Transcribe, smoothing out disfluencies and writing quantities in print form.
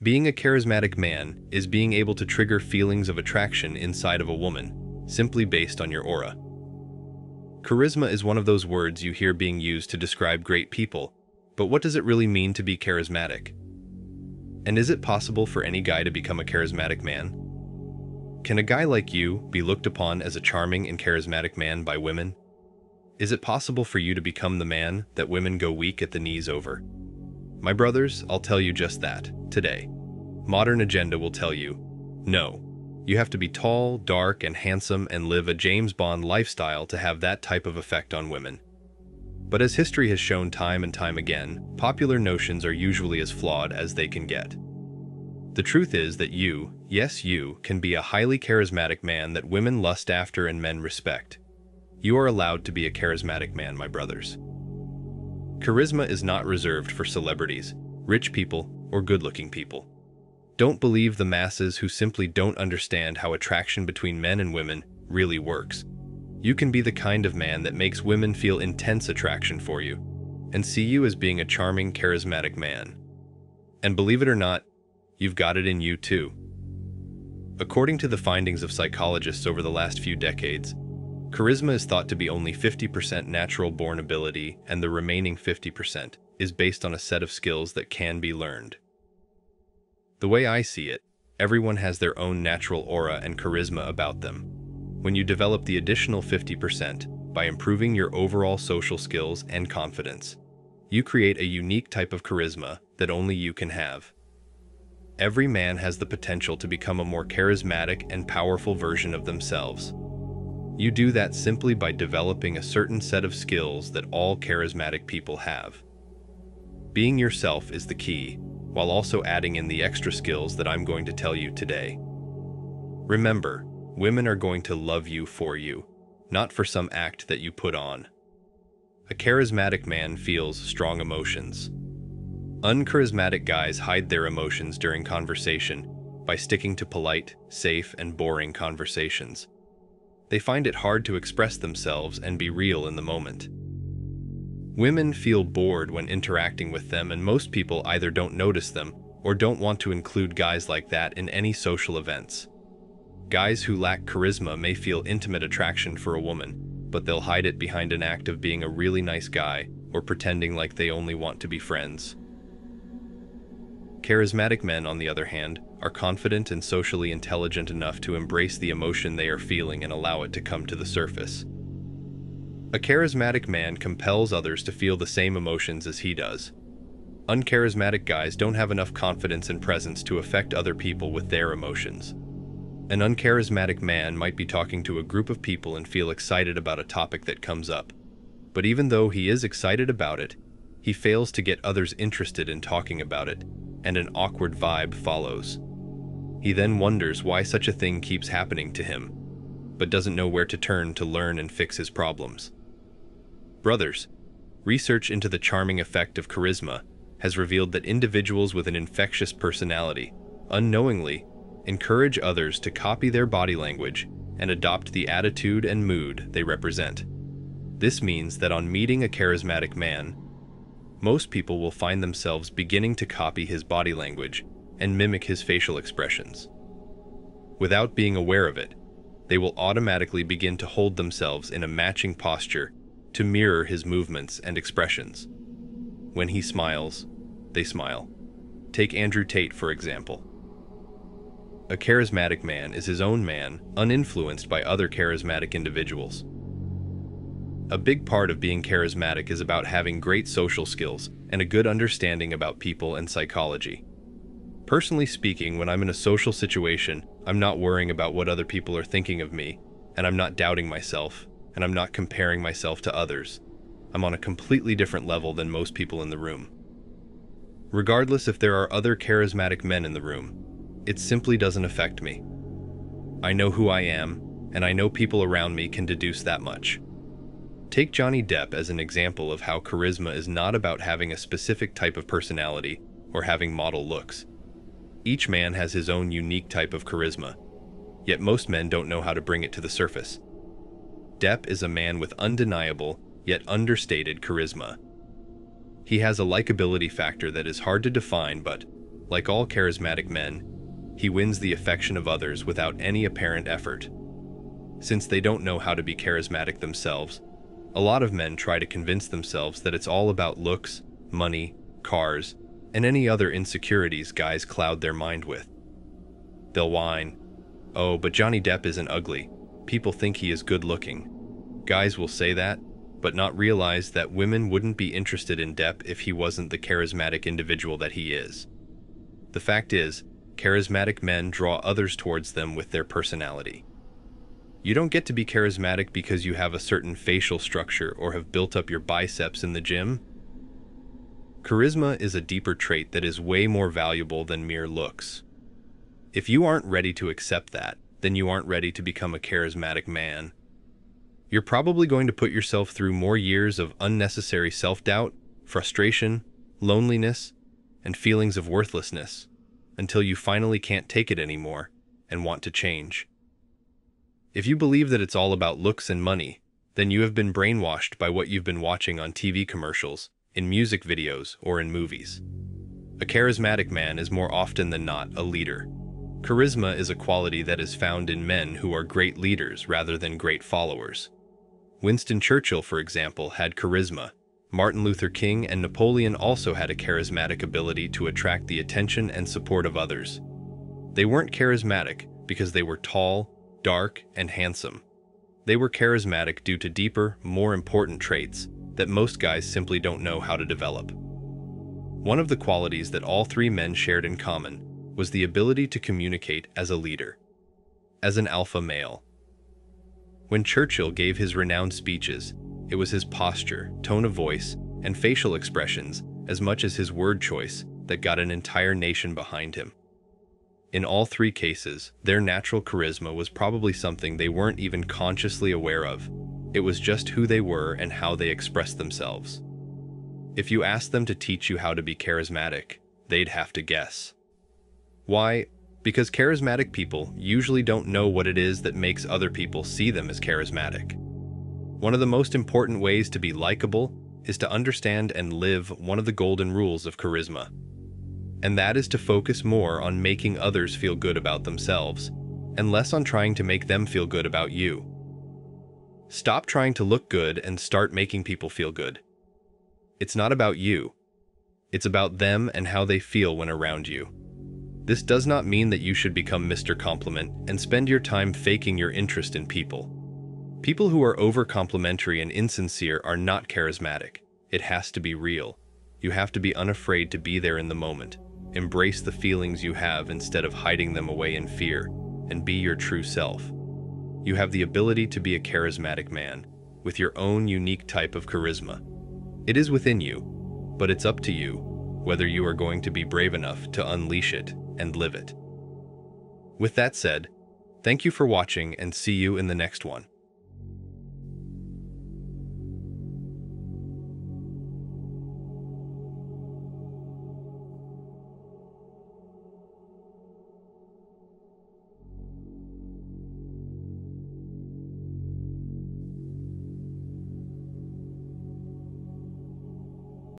Being a charismatic man is being able to trigger feelings of attraction inside of a woman, simply based on your aura. Charisma is one of those words you hear being used to describe great people, but what does it really mean to be charismatic? And is it possible for any guy to become a charismatic man? Can a guy like you be looked upon as a charming and charismatic man by women? Is it possible for you to become the man that women go weak at the knees over? My brothers, I'll tell you just that, today. Modern agenda will tell you, no. You have to be tall, dark, and handsome and live a James Bond lifestyle to have that type of effect on women. But as history has shown time and time again, popular notions are usually as flawed as they can get. The truth is that you, yes you, can be a highly charismatic man that women lust after and men respect. You are allowed to be a charismatic man, my brothers. Charisma is not reserved for celebrities, rich people, or good-looking people. Don't believe the masses who simply don't understand how attraction between men and women really works. You can be the kind of man that makes women feel intense attraction for you, and see you as being a charming, charismatic man. And believe it or not, you've got it in you too. According to the findings of psychologists over the last few decades, charisma is thought to be only 50% natural-born ability, and the remaining 50% is based on a set of skills that can be learned. The way I see it, everyone has their own natural aura and charisma about them. When you develop the additional 50% by improving your overall social skills and confidence, you create a unique type of charisma that only you can have. Every man has the potential to become a more charismatic and powerful version of themselves. You do that simply by developing a certain set of skills that all charismatic people have. Being yourself is the key, while also adding in the extra skills that I'm going to tell you today. Remember, women are going to love you for you, not for some act that you put on. A charismatic man feels strong emotions. Uncharismatic guys hide their emotions during conversation by sticking to polite, safe, and boring conversations. They find it hard to express themselves and be real in the moment. Women feel bored when interacting with them, and most people either don't notice them or don't want to include guys like that in any social events. Guys who lack charisma may feel intimate attraction for a woman, but they'll hide it behind an act of being a really nice guy or pretending like they only want to be friends. Charismatic men, on the other hand, are confident and socially intelligent enough to embrace the emotion they are feeling and allow it to come to the surface. A charismatic man compels others to feel the same emotions as he does. Uncharismatic guys don't have enough confidence and presence to affect other people with their emotions. An uncharismatic man might be talking to a group of people and feel excited about a topic that comes up. But even though he is excited about it, he fails to get others interested in talking about it, and an awkward vibe follows. He then wonders why such a thing keeps happening to him, but doesn't know where to turn to learn and fix his problems. Brothers, research into the charming effect of charisma has revealed that individuals with an infectious personality, unknowingly, encourage others to copy their body language and adopt the attitude and mood they represent. This means that on meeting a charismatic man, most people will find themselves beginning to copy his body language and mimic his facial expressions. Without being aware of it, they will automatically begin to hold themselves in a matching posture to mirror his movements and expressions. When he smiles, they smile. Take Andrew Tate, for example. A charismatic man is his own man, uninfluenced by other charismatic individuals. A big part of being charismatic is about having great social skills and a good understanding about people and psychology. Personally speaking, when I'm in a social situation, I'm not worrying about what other people are thinking of me, and I'm not doubting myself, and I'm not comparing myself to others. I'm on a completely different level than most people in the room. Regardless if there are other charismatic men in the room, it simply doesn't affect me. I know who I am, and I know people around me can deduce that much. Take Johnny Depp as an example of how charisma is not about having a specific type of personality or having model looks. Each man has his own unique type of charisma, yet most men don't know how to bring it to the surface. Depp is a man with undeniable, yet understated charisma. He has a likability factor that is hard to define, but, Like all charismatic men, he wins the affection of others without any apparent effort. Since they don't know how to be charismatic themselves, a lot of men try to convince themselves that it's all about looks, money, cars, and any other insecurities guys cloud their mind with. They'll whine, "Oh, but Johnny Depp isn't ugly. People think he is good looking." Guys will say that, but not realize that women wouldn't be interested in Depp if he wasn't the charismatic individual that he is. The fact is, charismatic men draw others towards them with their personality. You don't get to be charismatic because you have a certain facial structure or have built up your biceps in the gym. Charisma is a deeper trait that is way more valuable than mere looks. If you aren't ready to accept that, then you aren't ready to become a charismatic man. You're probably going to put yourself through more years of unnecessary self-doubt, frustration, loneliness, and feelings of worthlessness until you finally can't take it anymore and want to change. If you believe that it's all about looks and money, then you have been brainwashed by what you've been watching on TV commercials, in music videos, or in movies. A charismatic man is more often than not a leader. Charisma is a quality that is found in men who are great leaders rather than great followers. Winston Churchill, for example, had charisma. Martin Luther King and Napoleon also had a charismatic ability to attract the attention and support of others. They weren't charismatic because they were tall, dark, and handsome. They were charismatic due to deeper, more important traits that most guys simply don't know how to develop. One of the qualities that all three men shared in common was the ability to communicate as a leader, as an alpha male. When Churchill gave his renowned speeches, it was his posture, tone of voice, and facial expressions, as much as his word choice, that got an entire nation behind him. In all three cases, their natural charisma was probably something they weren't even consciously aware of. It was just who they were and how they expressed themselves. If you asked them to teach you how to be charismatic, they'd have to guess. Why? Because charismatic people usually don't know what it is that makes other people see them as charismatic. One of the most important ways to be likable is to understand and live one of the golden rules of charisma. And that is to focus more on making others feel good about themselves, and less on trying to make them feel good about you. Stop trying to look good and start making people feel good. It's not about you. It's about them and how they feel when around you. This does not mean that you should become Mr. Compliment and spend your time faking your interest in people. People who are over-complimentary and insincere are not charismatic. It has to be real. You have to be unafraid to be there in the moment. Embrace the feelings you have instead of hiding them away in fear, and be your true self. You have the ability to be a charismatic man, with your own unique type of charisma. It is within you, but it's up to you whether you are going to be brave enough to unleash it and live it. With that said, thank you for watching and see you in the next one.